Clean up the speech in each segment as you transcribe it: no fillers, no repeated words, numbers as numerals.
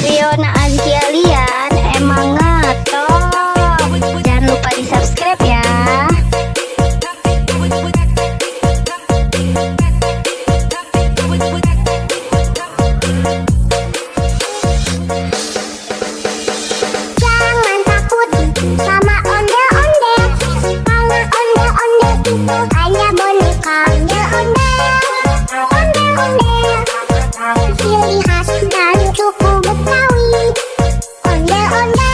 Riona Azkia Lian emang ngetop. Jangan lupa di subscribe ya. Jangan takut sama onde-onde, karena onde-onde itu hanya boneka. Onde-onde, ciri khas dan suku Betawi. Onde-onde,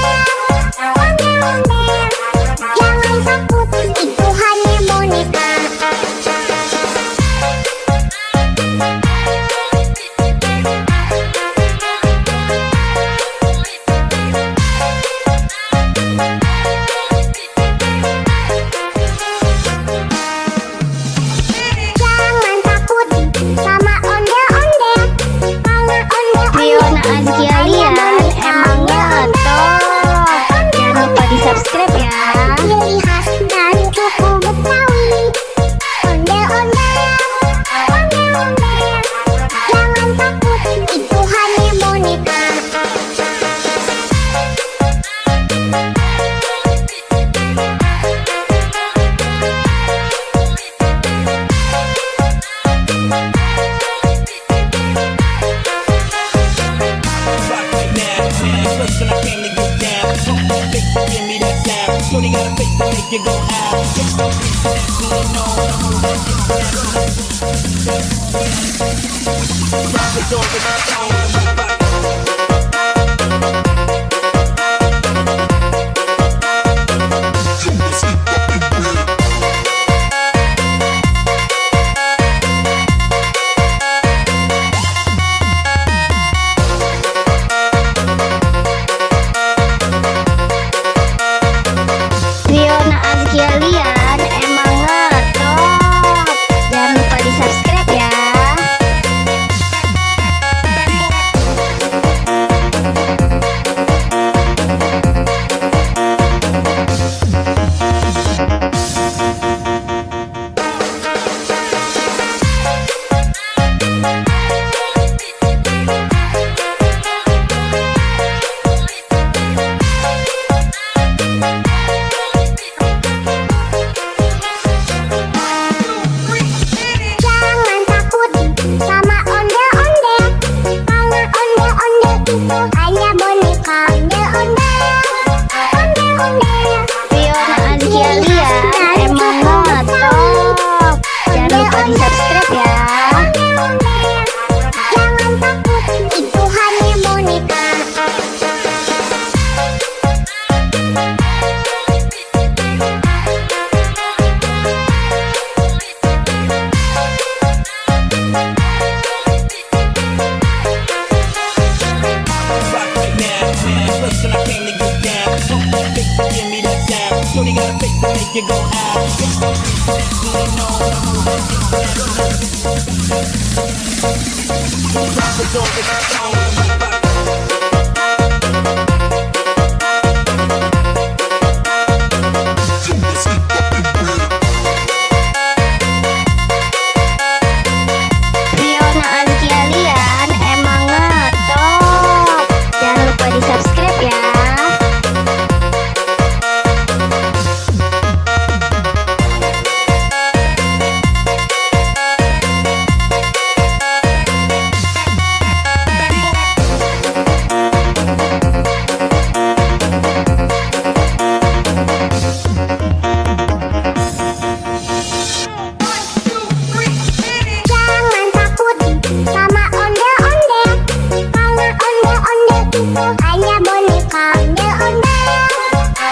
jangan takut, itu hanya boneka. Jangan takut sama onde-onde, karena onde-onde Riona itu Azkia hanya Lian boneka. emang ngetop. Jangan lupa di subscribe ya. Ciri khas dan suku Betawi. Onde-onde, jangan takut, itu hanya boneka. Shorty got a face to make you go out. Drop it over the phone. Riona Azkia Lian emang ngetop. Jangan lupa di subscribe ya. Jangan takut sama onde-onde, karena onde-onde itu hanya boneka. Onde-onde, Riona Azkia Lian emang ngetop. Jangan lupa di subscribe ya. jangan takut, itu hanya boneka. Rock right now, man. Listen, I came to get down. Big, give me that sound. Shorty got a face to make you go out. Drop it over the phone. Riona Azkia Lian emang ngetop. Jangan lupa di subscribe ya. Jangan takut sama onde-onde, karena onde-onde itu hanya boneka.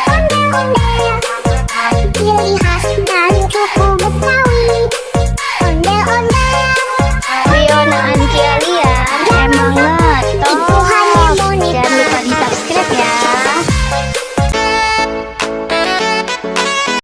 Onde-onde, ciri khas dan suku Betawi. Onde-onde, Riona